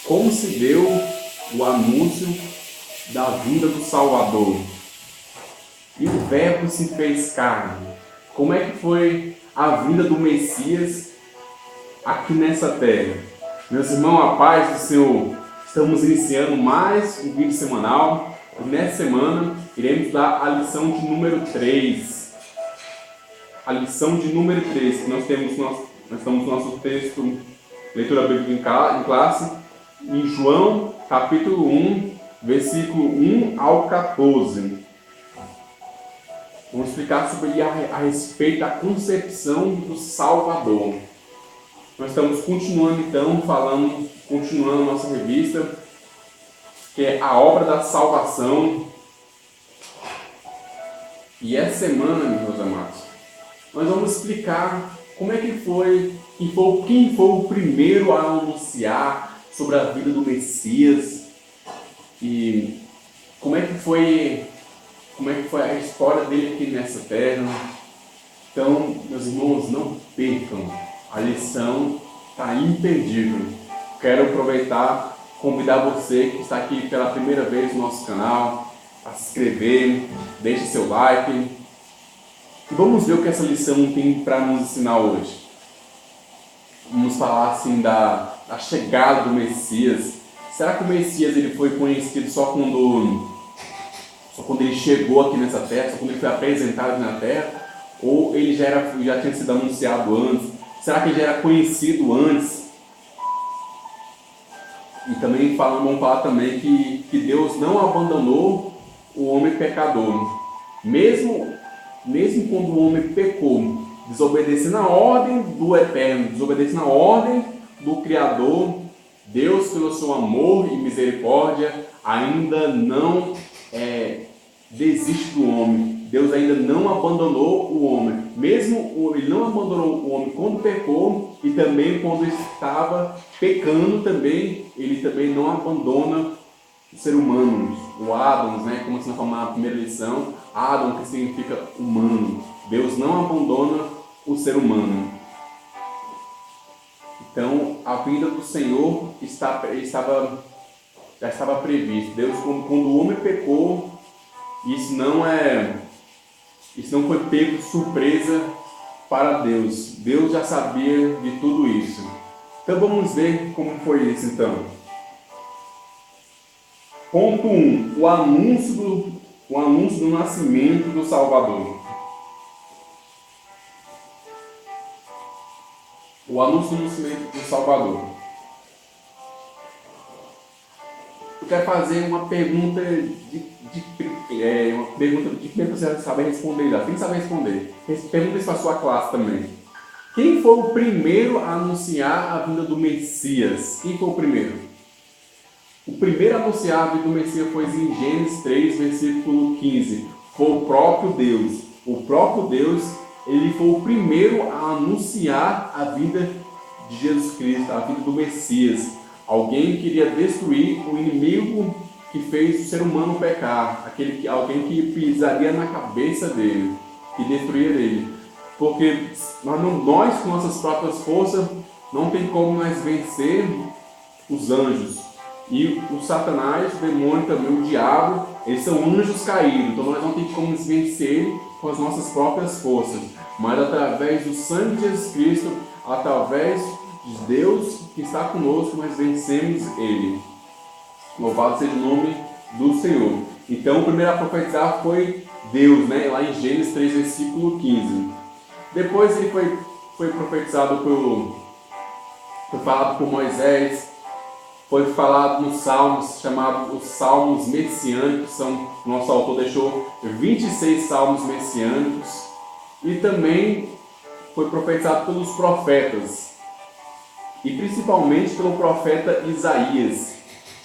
Como se deu o anúncio da vinda do Salvador? E o Verbo se fez carne. Como é que foi a vinda do Messias aqui nessa terra? Meus irmãos, a paz do Senhor, estamos iniciando mais um vídeo semanal. E nessa semana iremos dar a lição de número 3. A lição de número 3, que nós estamos no nosso texto, leitura bíblica em classe, em João, capítulo 1, versículo 1 ao 14. Vamos explicar sobre a respeito da concepção do Salvador. Nós estamos continuando então, continuando a nossa revista, que é a obra da salvação. E essa semana, meus amados, nós vamos explicar como é que foi, quem foi o primeiro a anunciar sobre a vida do Messias e como é que foi a história dele aqui nessa terra. Então, meus irmãos, não percam, a lição está imperdível. Quero aproveitar, convidar você que está aqui pela primeira vez no nosso canal a se inscrever, deixe seu like e vamos ver o que essa lição tem para nos ensinar hoje. Vamos falar assim da chegada do Messias. Será que o Messias ele foi conhecido só quando ele chegou aqui nessa terra, só quando ele foi apresentado na terra? Ou ele já tinha sido anunciado antes? Será que ele já era conhecido antes? E também vamos falar também que Deus não abandonou o homem pecador. Mesmo quando o homem pecou, desobedecendo a ordem do Eterno, desobedecendo a ordem do Criador, Deus, pelo seu amor e misericórdia, ainda não desiste do homem. Deus ainda não abandonou o homem. Mesmo ele não abandonou o homem quando pecou e também quando estava pecando também, ele também não abandona o ser humano, o Adão, né? Como nós falamos na primeira lição, Adão, que significa humano. Deus não abandona o ser humano. Então, a vinda do Senhor já estava previsto. Deus, quando o homem pecou, isso não foi pego de surpresa para Deus. Deus já sabia de tudo isso. Então vamos ver como foi isso então. Ponto 1. O anúncio do nascimento do Salvador. O anúncio do nascimento do Salvador. Eu quero fazer uma pergunta uma pergunta de quem você sabe responder já. Tem que saber responder. Pergunta isso para a sua classe também. Quem foi o primeiro a anunciar a vinda do Messias? Quem foi o primeiro? O primeiro a anunciar a vinda do Messias foi em Gênesis 3, versículo 15. Foi o próprio Deus. O próprio Deus, ele foi o primeiro a anunciar a vinda de Jesus Cristo, a vinda do Messias. Alguém queria destruir o inimigo que fez o ser humano pecar, alguém que pisaria na cabeça dele, que destruiria ele. Porque nós com nossas próprias forças, não tem como nós vencer os anjos. E o Satanás, o demônio também, o diabo, eles são anjos caídos. Então nós não tem como vencer ele com as nossas próprias forças. Mas através do sangue de Jesus Cristo, através de Deus que está conosco, nós vencemos ele. Louvado seja o nome do Senhor. Então o primeiro a profetizar foi Deus, né? Lá em Gênesis 3, versículo 15. Depois ele foi profetizado foi falado por Moisés. Foi falado nos salmos, chamados os salmos messiânicos. Nosso autor deixou 26 salmos messiânicos. E também foi profetizado pelos profetas. E principalmente pelo profeta Isaías,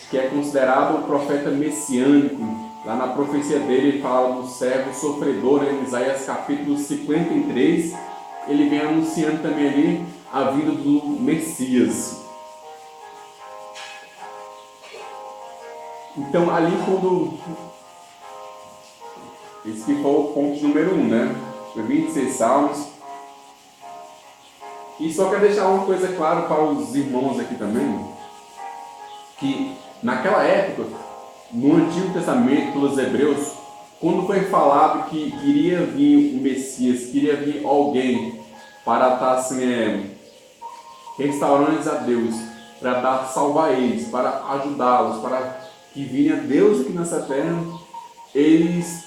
que é considerado o profeta messiânico. Lá na profecia dele, ele fala do servo sofredor, em Isaías capítulo 53. Ele vem anunciando também ali a vinda do Messias. Então, ali quando... Esse que foi o ponto número 1, né? Foi 26 salmos. E só quero deixar uma coisa clara para os irmãos aqui também. que naquela época, no Antigo Testamento, pelos hebreus, quando foi falado que iria vir o Messias, que iria vir alguém para estar assim, restaurando eles a Deus, para salvar eles, para ajudá-los, para que vinha Deus aqui nessa terra, eles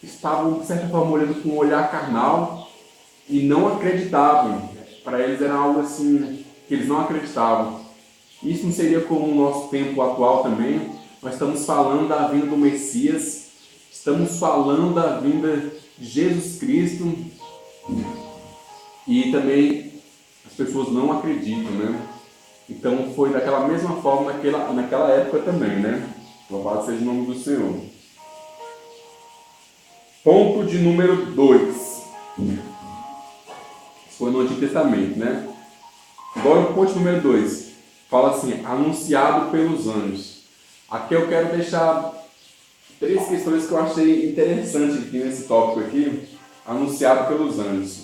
estavam, de certa forma, olhando com um olhar carnal e não acreditavam. Para eles era algo assim, que eles não acreditavam. Isso não seria como o nosso tempo atual também. Nós estamos falando da vinda do Messias, estamos falando da vinda de Jesus Cristo e também as pessoas não acreditam, né? Então foi daquela mesma forma naquela época também, né? Louvado seja o nome do Senhor. Ponto de número 2. Isso foi no Antigo Testamento, né? Agora o ponto número 2. Fala assim, anunciado pelos anjos. Aqui eu quero deixar 3 questões que eu achei interessantes aqui nesse tópico aqui. Anunciado pelos anjos.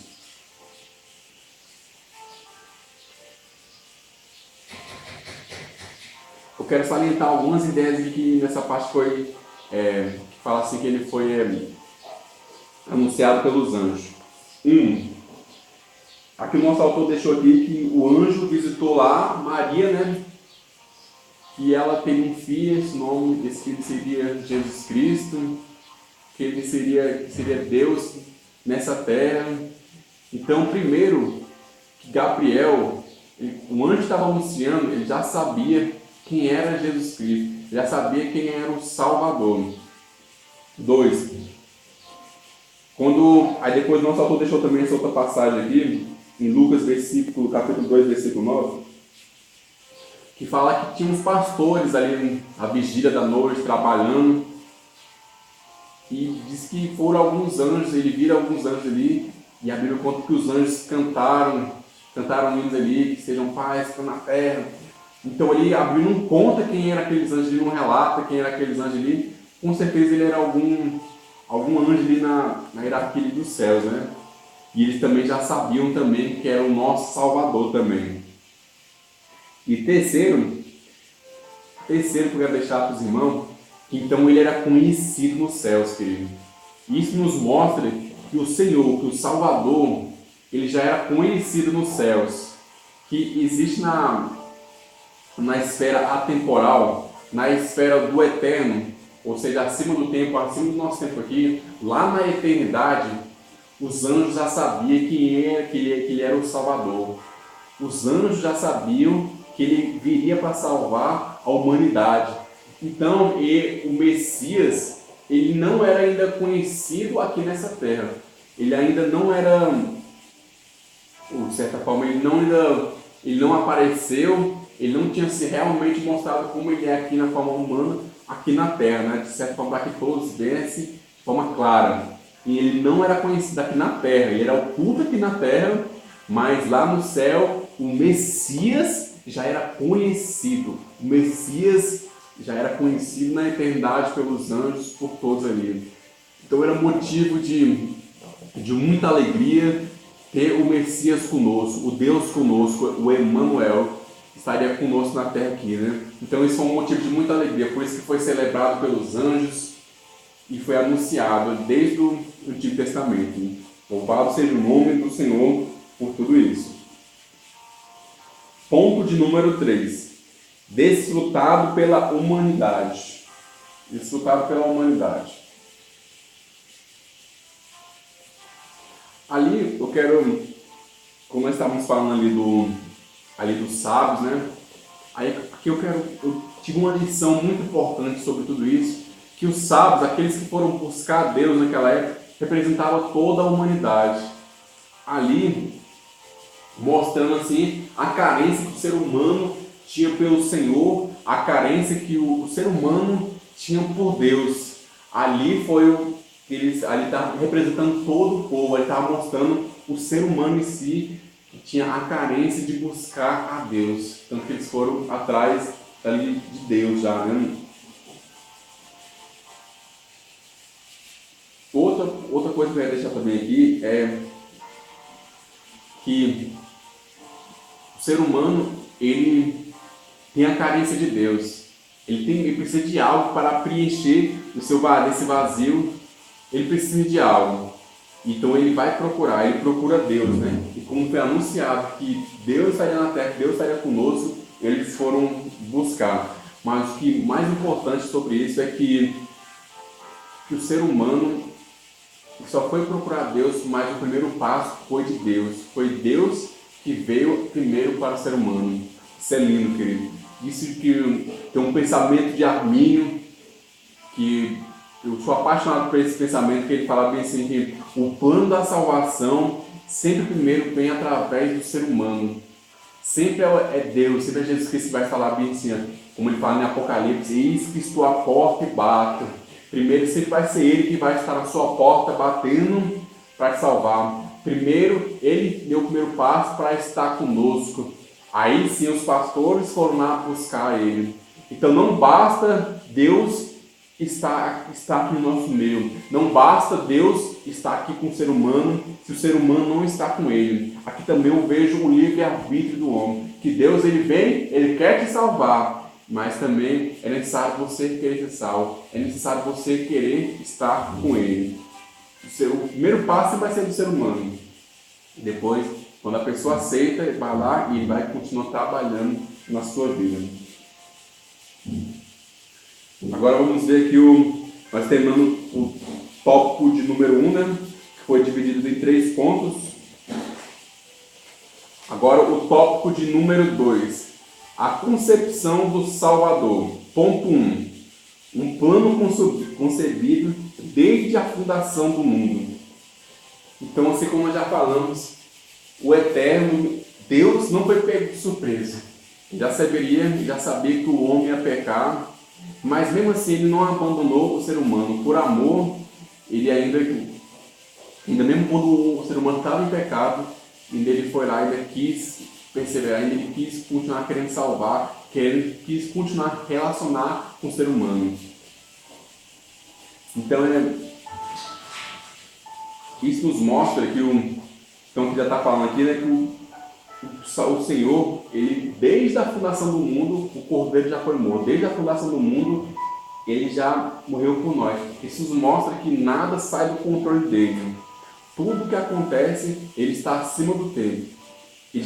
Eu quero salientar algumas ideias de que nessa parte foi, que fala assim que ele foi anunciado pelos anjos. Aqui o nosso autor deixou aqui que o anjo visitou lá Maria, né? Que ela tem um filho, esse filho seria Jesus Cristo, que ele seria Deus nessa terra. Então, primeiro, que Gabriel, o anjo estava anunciando, ele já sabia quem era Jesus Cristo, já sabia quem era o Salvador. 2. Aí depois o nosso autor deixou também essa outra passagem aqui, em Lucas, capítulo 2, versículo 9, que fala que tinha uns pastores ali na vigília da noite, trabalhando, e diz que foram alguns anjos, ele viram alguns anjos ali, e a Bíblia conta que os anjos cantaram hinos ali, que sejam paz, que estão na terra. Então ali a Bíblia não conta quem era aqueles anjos, ele não relata quem era aqueles anjos ali, com certeza ele era algum anjo ali na hierarquia dos céus, né? E eles também já sabiam também que era o nosso Salvador também. E terceiro que eu quero deixar para os irmãos, que então ele era conhecido nos céus, querido. Isso nos mostra que o Senhor, que o Salvador, ele já era conhecido nos céus. Que existe na esfera atemporal, na esfera do eterno, ou seja, acima do tempo, acima do nosso tempo aqui, lá na eternidade, os anjos já sabiam que ele era o Salvador. Os anjos já sabiam que ele viria para salvar a humanidade. Então, o Messias, ele não era ainda conhecido aqui nessa terra. Ele ainda não era, de certa forma, ele não apareceu, ele não tinha se realmente mostrado como ele é aqui na forma humana, aqui na terra, né? De certa forma, para que todos vissem de forma clara. E ele não era conhecido aqui na terra, ele era oculto aqui na terra, mas lá no céu, o Messias já era conhecido. O Messias já era conhecido na eternidade pelos anjos, por todos ali. Então era motivo de muita alegria ter o Messias conosco, o Deus conosco, o Emmanuel, estaria conosco na terra aqui, né? Então isso foi um motivo de muita alegria, por isso que foi celebrado pelos anjos e foi anunciado desde o Antigo Testamento. Louvado seja o nome do Senhor por tudo isso. Ponto de número 3. Desfrutado pela humanidade. Desfrutado pela humanidade. Ali eu quero, como nós estávamos falando ali dos sábios, né? Aqui eu tive uma lição muito importante sobre tudo isso, que os sábios, aqueles que foram buscar Deus naquela época, representavam toda a humanidade. Ali, mostrando assim a carência que o ser humano tinha pelo Senhor, a carência que o ser humano tinha por Deus. Ali ali está representando todo o povo, ali estava mostrando o ser humano em si, que tinha a carência de buscar a Deus. Tanto que eles foram atrás ali de Deus já, né? Outra coisa que eu quero deixar também aqui é que o ser humano, ele tem a carência de Deus. Ele precisa de algo para preencher esse vazio. Ele precisa de algo. Então ele vai procurar, ele procura Deus, né? E como foi anunciado que Deus estaria na terra, que Deus estaria conosco, eles foram buscar. Mas o que mais importante sobre isso é que o ser humano só foi procurar Deus, mas o primeiro passo foi de Deus. Foi Deus que veio primeiro para o ser humano. Isso é lindo, querido. Isso que tem um pensamento de Armínio, que eu sou apaixonado por esse pensamento, que ele fala bem assim, que o plano da salvação sempre primeiro vem através do ser humano. Sempre é Deus, sempre é Jesus Cristo que vai falar bem assim, como ele fala em Apocalipse, eis que estou à porta e bato. Primeiro sempre vai ser Ele que vai estar na sua porta batendo para te salvar. Primeiro, Ele deu o primeiro passo para estar conosco. Aí sim os pastores foram lá buscar Ele. Então não basta Deus estar aqui no nosso meio. Não basta Deus estar aqui com o ser humano se o ser humano não está com Ele. Aqui também eu vejo o livre-arbítrio do homem. Que Deus ele vem, Ele quer te salvar. Mas também é necessário você querer ser salvo. É necessário você querer estar com Ele. O primeiro passo vai ser do ser humano. Depois, quando a pessoa aceita, vai lá e vai continuar trabalhando na sua vida. Agora vamos ver aqui nós terminamos o tópico de número 1, né? Que foi dividido em 3 pontos. Agora o tópico de número 2. A concepção do Salvador. Ponto 1. Um plano concebido desde a fundação do mundo. Então, assim como nós já falamos, o eterno Deus não foi pego de surpresa. Já sabia que o homem ia pecar, mas mesmo assim ele não abandonou o ser humano. Por amor, ele ainda mesmo quando o ser humano estava em pecado, ele foi lá e ainda quis perseverar, ainda ele quis continuar querendo salvar, quis continuar a relacionar com o ser humano. Então, isso nos mostra que então que já está falando aqui, né, que o Senhor, ele desde a fundação do mundo, o Cordeiro já foi morto. Desde a fundação do mundo, ele já morreu por nós. Isso nos mostra que nada sai do controle dele. Tudo que acontece, ele está acima do tempo. E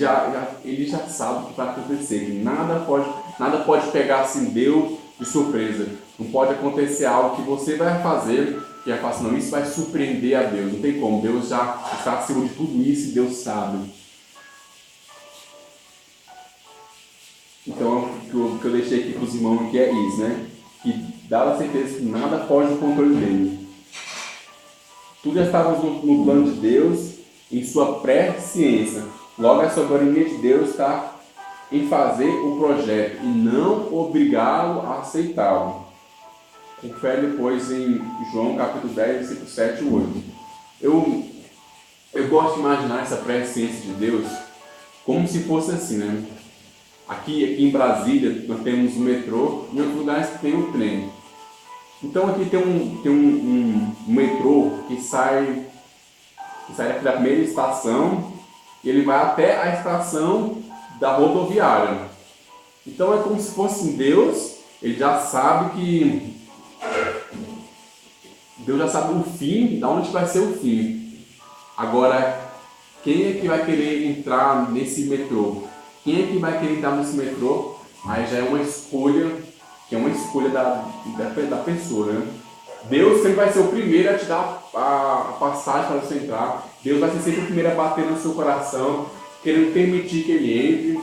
ele já sabe o que vai acontecer. Nada pode pegar assim Deus de surpresa. Não pode acontecer algo que você vai fazer que vai falar assim, não, isso vai surpreender a Deus. Não tem como. Deus já está acima de tudo isso e Deus sabe. Então, o que eu deixei aqui para os irmãos aqui é isso, né? Que dá a certeza que nada foge do controle dele. Tudo já estava no plano de Deus, em sua pré-ciência. Logo, a soberania de Deus está em fazer o projeto e não obrigá-lo a aceitá-lo. Confere depois em João capítulo 10, versículo 7 e 8. Eu gosto de imaginar essa pré-ciência de Deus como se fosse assim, né? Aqui em Brasília nós temos o metrô, em outros lugares tem o trem. Então aqui tem um metrô que sai aqui da primeira estação e ele vai até a estação da rodoviária. Então é como se fosse Deus, ele já sabe Deus já sabe o fim, de onde vai ser o fim. Agora, quem é que vai querer entrar nesse metrô? Quem é que vai querer entrar nesse metrô? Aí já é uma escolha, que é uma escolha da pessoa, né? Deus sempre vai ser o primeiro a te dar a passagem para você entrar. Deus vai ser sempre o primeiro a bater no seu coração, querendo permitir que ele entre.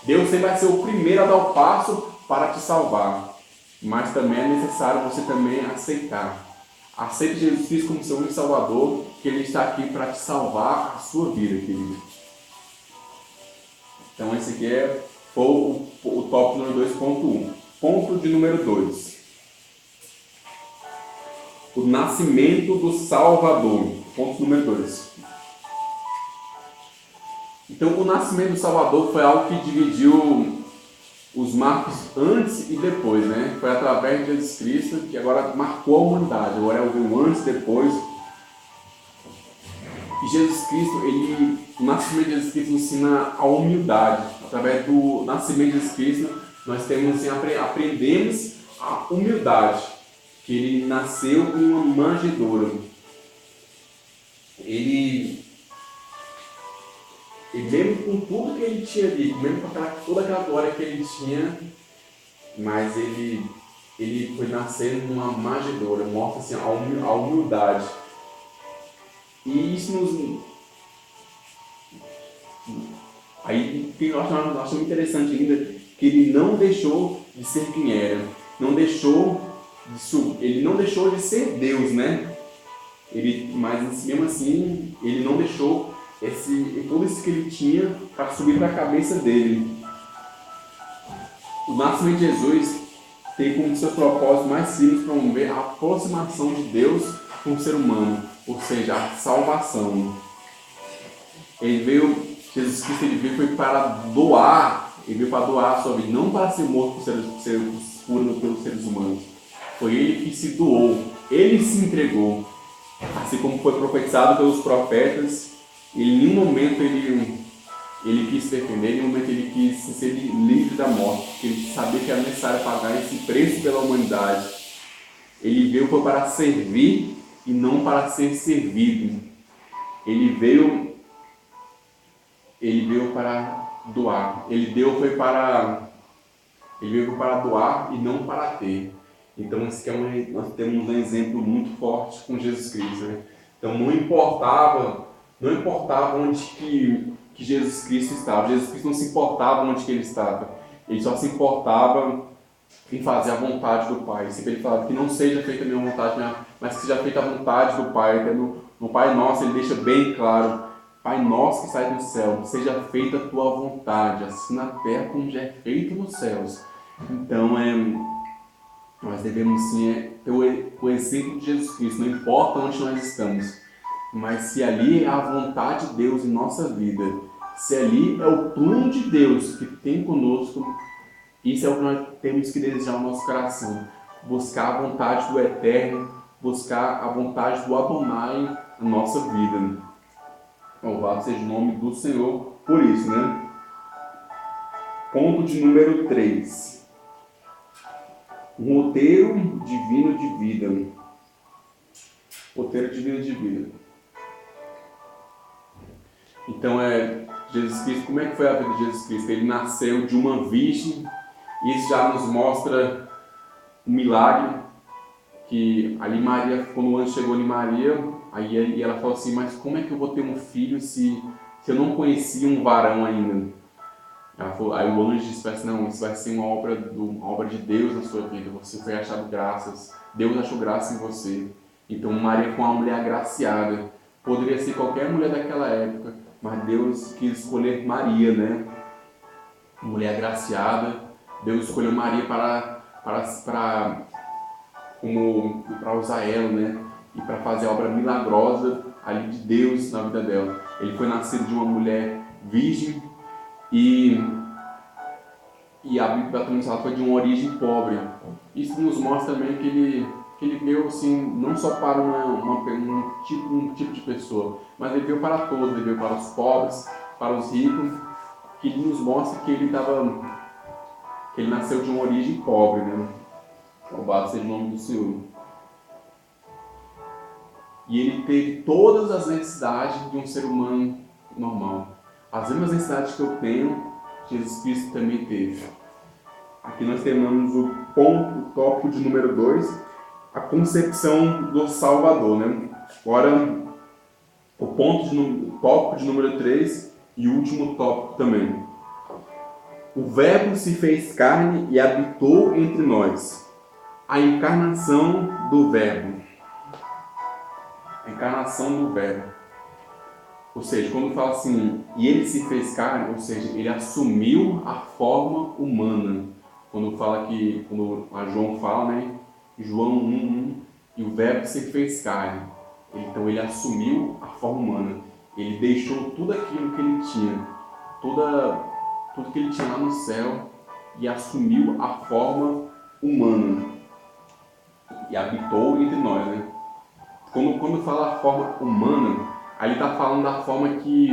Deus sempre vai ser o primeiro a dar o passo para te salvar. Mas também é necessário você também aceitar. Aceite Jesus Cristo como seu único Salvador, que Ele está aqui para te salvar a sua vida, querido. Então esse aqui foi o tópico número 2.1. Ponto de número 2. O nascimento do Salvador. Ponto número 2. Então o nascimento do Salvador foi algo que dividiu os marcos antes e depois, né? Foi através de Jesus Cristo que agora marcou a humanidade. Agora é o antes e depois. E Jesus Cristo, o nascimento de Jesus Cristo ensina a humildade. Através do nascimento de Jesus Cristo, nós temos, assim, aprendemos a humildade, que ele nasceu em uma manjedoura. Ele mesmo com tudo que ele tinha ali, mesmo com toda aquela glória que ele tinha, mas ele foi nascer numa manjedoura, mostra assim, a humildade. E isso nos... Aí eu acho muito interessante ainda que ele não deixou de ser quem era, ele não deixou de ser Deus, né? Mas mesmo assim, ele não deixou tudo isso que ele tinha para subir para a cabeça dele. O nascimento de Jesus tem como seus propósitos mais simples promover a aproximação de Deus com o ser humano, ou seja, a salvação. Jesus Cristo veio para doar a sua vida, não para ser morto pelos seres humanos. Foi ele que se doou, ele se entregou. Assim como foi profetizado pelos profetas, em nenhum momento ele quis defender, em nenhum momento ele quis ser livre da morte, porque ele sabia que era necessário pagar esse preço pela humanidade. Ele veio para servir e não para ser servido. Ele veio para doar. Ele veio para doar e não para ter. Então, nós temos um exemplo muito forte com Jesus Cristo, né? Então, não importava onde que Jesus Cristo estava. Jesus Cristo não se importava onde que ele estava. Ele só se importava em fazer a vontade do Pai. Sempre ele falava que não seja feita a minha vontade, mas que seja feita a vontade do Pai. Até no Pai Nosso ele deixa bem claro: Pai nosso que sai do céu, seja feita a tua vontade, assim na terra como já é feito nos céus. Então, nós devemos sim ter o exemplo de Jesus Cristo, não importa onde nós estamos, mas se ali é a vontade de Deus em nossa vida, se ali é o plano de Deus que tem conosco, isso é o que nós temos que desejar no nosso coração, buscar a vontade do Eterno, buscar a vontade do Adonai na nossa vida. Louvado seja o nome do Senhor por isso, né? Ponto de número 3. Um roteiro divino de vida. Roteiro divino de vida. Então, Jesus Cristo, como é que foi a vida de Jesus Cristo? Ele nasceu de uma virgem, e isso já nos mostra um milagre, que ali Maria, quando o anjo chegou em Maria, aí ela falou assim: mas como é que eu vou ter um filho se eu não conhecia um varão ainda? Ela falou, aí o anjo disse assim: não, isso vai ser uma obra de Deus na sua vida, você foi achado graças, Deus achou graça em você. Então Maria foi uma mulher agraciada, poderia ser qualquer mulher daquela época, mas Deus quis escolher Maria, né? Mulher agraciada, Deus escolheu Maria para usar ela, né? E para fazer a obra milagrosa ali de Deus na vida dela. Ele foi nascido de uma mulher virgem, e a Bíblia também fala que foi de uma origem pobre. Isso nos mostra também que ele veio assim, não só para um tipo de pessoa, mas ele veio para todos, ele veio para os pobres, para os ricos, que ele nos mostra que ele nasceu de uma origem pobre, né? Louvado seja o nome do Senhor. E ele teve todas as necessidades de um ser humano normal. As mesmas necessidades que eu tenho, Jesus Cristo também teve. Aqui nós terminamos o tópico de número 2, a concepção do Salvador, né? Agora, o tópico de número 3 e o último tópico também. O Verbo se fez carne e habitou entre nós. A encarnação do Verbo. A encarnação do Verbo. Ou seja, quando fala assim, e ele se fez carne, ou seja, ele assumiu a forma humana. Quando a João fala, né? João 1:1, e o Verbo se fez carne. Então ele assumiu a forma humana. Ele deixou tudo aquilo que ele tinha, tudo que ele tinha lá no céu, e assumiu a forma humana. E habitou entre nós, né? Quando fala a forma humana, aí ele está falando da forma que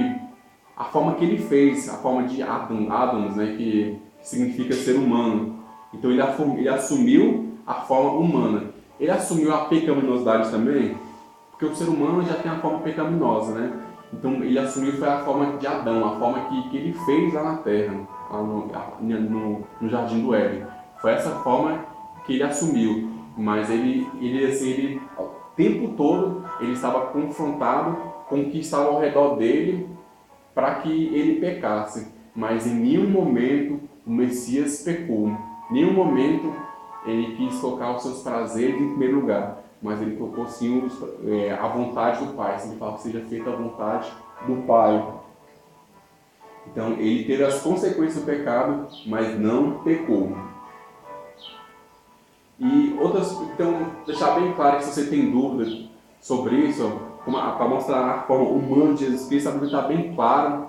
ele fez, a forma de Adams, né, que significa ser humano. Então ele assumiu a forma humana. Ele assumiu a pecaminosidade também, porque o ser humano já tem a forma pecaminosa, né? Então ele assumiu foi a forma de Adão, a forma que ele fez lá na Terra, lá no Jardim do Éden. Foi essa forma que ele assumiu, mas ele o tempo todo ele estava confrontado com o que estava ao redor dele para que ele pecasse. Mas em nenhum momento o Messias pecou. Em nenhum momento ele quis colocar os seus prazeres em primeiro lugar, mas ele colocou sim a vontade do Pai. Ele fala que seja feita a vontade do Pai. Então ele teve as consequências do pecado, mas não pecou. E outras, então, deixar bem claro que se você tem dúvidas sobre isso, para mostrar a forma humana de Jesus Cristo, a Bíblia está bem clara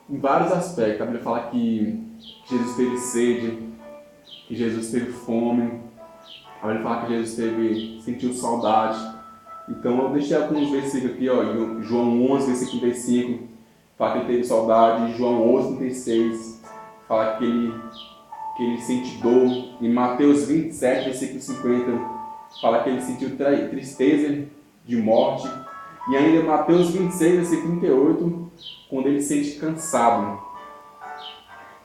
em vários aspectos. A Bíblia fala que Jesus teve sede, que Jesus teve fome, a Bíblia fala que Jesus sentiu saudade. Então eu deixei alguns versículos aqui, ó, João 11, versículo 35, fala que ele teve saudade. João 11, 36, fala que ele sente dor. Em Mateus 27, versículo 50, fala que ele sentiu tristeza de morte. E ainda em Mateus 26, versículo 38, quando ele se sente cansado.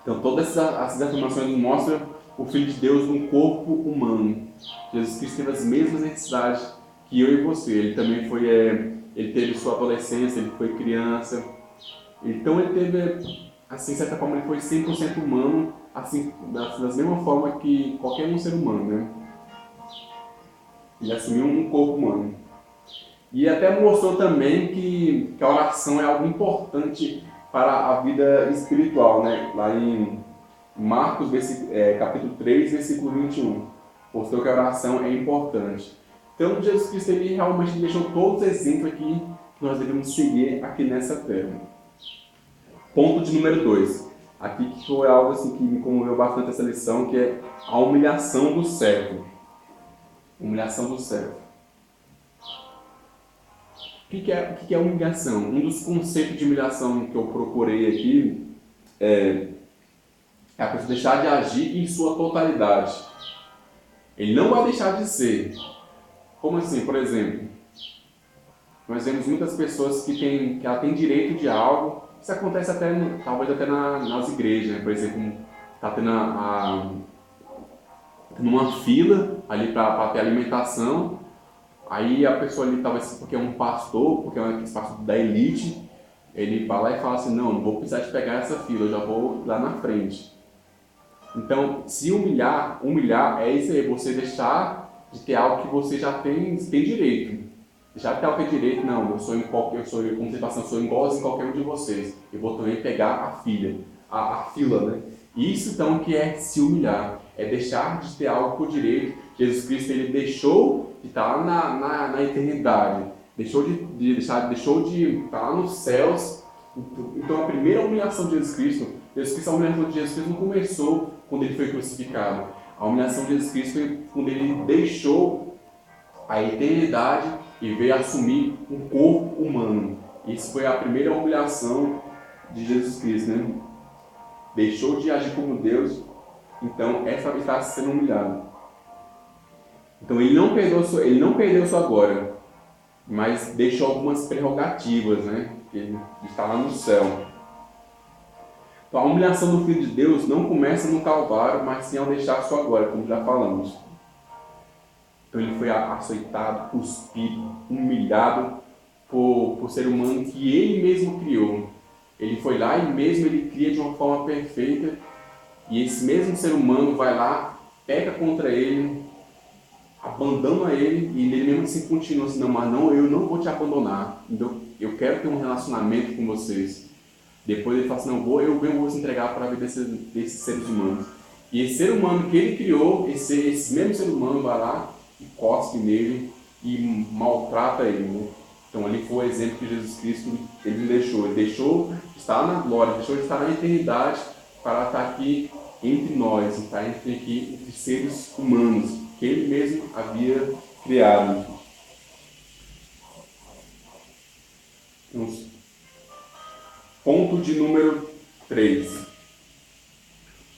Então todas essas afirmações mostram o Filho de Deus no corpo humano. Jesus Cristo teve as mesmas necessidades que eu e você. Ele também foi, ele teve sua adolescência, ele foi criança. Então ele teve, assim, de certa forma, ele foi 100% humano, assim, da mesma forma que qualquer um ser humano, né? Ele assumiu um corpo humano. E até mostrou também que a oração é algo importante para a vida espiritual, né? Lá em Marcos, capítulo 3, versículo 21. Mostrou que a oração é importante. Então, Jesus Cristo ele realmente deixou todos os exemplos aqui que nós devemos seguir aqui nessa terra. Ponto de número 2. Aqui que foi algo assim, que me comoveu bastante essa lição, que é a humilhação do servo. Humilhação do servo. O que é humilhação? Um dos conceitos de humilhação que eu procurei aqui é a pessoa deixar de agir em sua totalidade. Ele não vai deixar de ser. Como assim? Por exemplo, nós vemos muitas pessoas que ela tem direito de algo. Isso acontece talvez até nas igrejas, né? Por exemplo, está tendo uma fila ali para ter alimentação. Aí a pessoa ali, talvez porque é um pastor, porque é um pastor da elite, ele vai lá e fala assim, não vou precisar de pegar essa fila, eu já vou lá na frente. Então, se humilhar é isso aí, você deixar de ter algo que você já tem direito. Deixar de ter algo que tem direito, não, eu sou igualzinho a qualquer um de vocês. Eu vou também pegar a fila, né? Isso então que é se humilhar, é deixar de ter algo por direito. Jesus Cristo ele deixou de estar lá na eternidade, deixou de estar lá nos céus. Então a primeira humilhação de Jesus Cristo, a humilhação de Jesus Cristo não começou quando ele foi crucificado. A humilhação de Jesus Cristo foi quando ele deixou a eternidade e veio assumir um corpo humano. Isso foi a primeira humilhação de Jesus Cristo, né? Deixou de agir como Deus, então essa está sendo humilhado. Então ele não perdeu sua glória, mas deixou algumas prerrogativas, né? Ele está lá no céu. Então a humilhação do Filho de Deus não começa no Calvário, mas sim ao deixar sua glória, como já falamos. Então ele foi açoitado, cuspido, humilhado por ser humano que ele mesmo criou. Ele foi lá e mesmo ele cria de uma forma perfeita, e esse mesmo ser humano vai lá, peca contra ele, abandona ele, e ele mesmo assim continua assim, não, mas não, eu não vou te abandonar, eu quero ter um relacionamento com vocês. Depois ele fala assim, não, eu vou se entregar para a vida desses seres humanos. E esse ser humano que ele criou, esse mesmo ser humano vai lá e cospe nele e maltrata ele, né? Então ali foi o exemplo que Jesus Cristo ele deixou de estar na glória, deixou de estar na eternidade para estar aqui entre nós, estar entre seres humanos que ele mesmo havia criado. Ponto de número 3.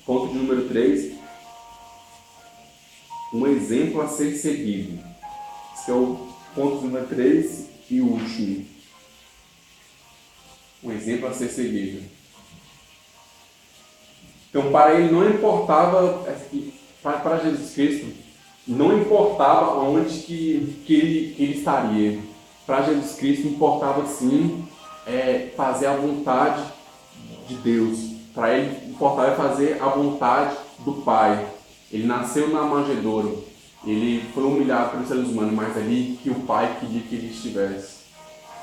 Ponto de número 3. um exemplo a ser seguido. Esse é o ponto número 3 e último. Um exemplo a ser seguido. Então, para ele não importava, para Jesus Cristo, não importava onde que ele estaria. Para Jesus Cristo importava sim fazer a vontade de Deus. Para ele importava fazer a vontade do Pai. Ele nasceu na manjedoura. Ele foi humilhado pelos seres humanos, mas ali que o Pai queria que ele estivesse.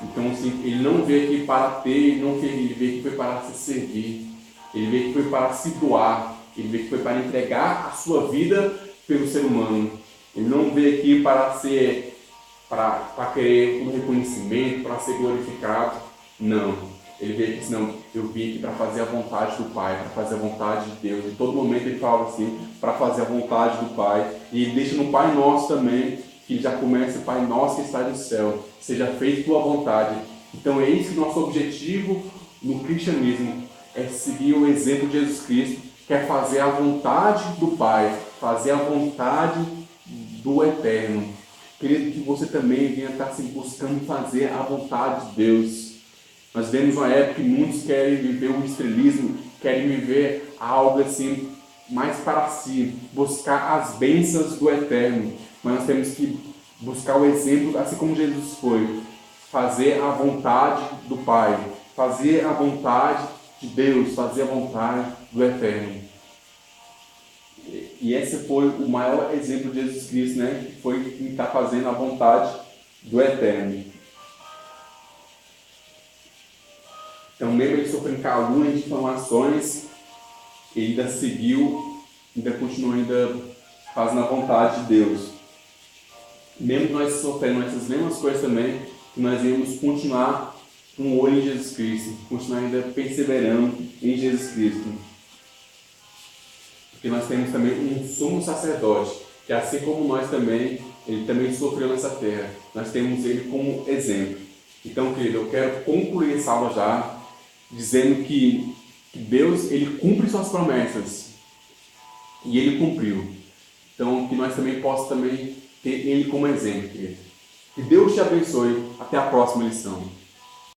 Então, assim, ele não veio aqui para ter, ele veio aqui foi para se servir. Ele veio aqui foi para se doar. Ele veio aqui foi para entregar a sua vida pelo ser humano. Ele não veio aqui para querer um reconhecimento, para ser glorificado. Não. Ele veio aqui, senão eu vim aqui para fazer a vontade do Pai, para fazer a vontade de Deus. Em todo momento ele fala assim, para fazer a vontade do Pai. E ele deixa no Pai Nosso também, que já começa, Pai Nosso que está no céu, seja feita tua vontade. Então é isso que nosso objetivo no cristianismo, é seguir o exemplo de Jesus Cristo, que é fazer a vontade do Pai, fazer a vontade do Eterno. Querido, que você também venha estar se buscando fazer a vontade de Deus. Nós vemos uma época que muitos querem viver o estrelismo, querem viver algo assim, mais para si, buscar as bênçãos do Eterno. Mas nós temos que buscar o exemplo, assim como Jesus foi, fazer a vontade do Pai, fazer a vontade de Deus, fazer a vontade do Eterno. E esse foi o maior exemplo de Jesus Cristo, né? Que foi quem está fazendo a vontade do Eterno. Então, mesmo ele sofrendo calúnia de difamações, ele ainda seguiu, ainda continuou fazendo a vontade de Deus. Mesmo nós sofrendo essas mesmas coisas também, que nós iremos continuar com o olho em Jesus Cristo, continuar ainda perseverando em Jesus Cristo. Porque nós temos também um sumo sacerdote, que assim como nós também, ele também sofreu nessa terra. Nós temos ele como exemplo. Então, querido, eu quero concluir essa aula já, dizendo que Deus, ele cumpre suas promessas. E ele cumpriu. Então, que nós também possamos também ter ele como exemplo, querido. Que Deus te abençoe. Até a próxima lição.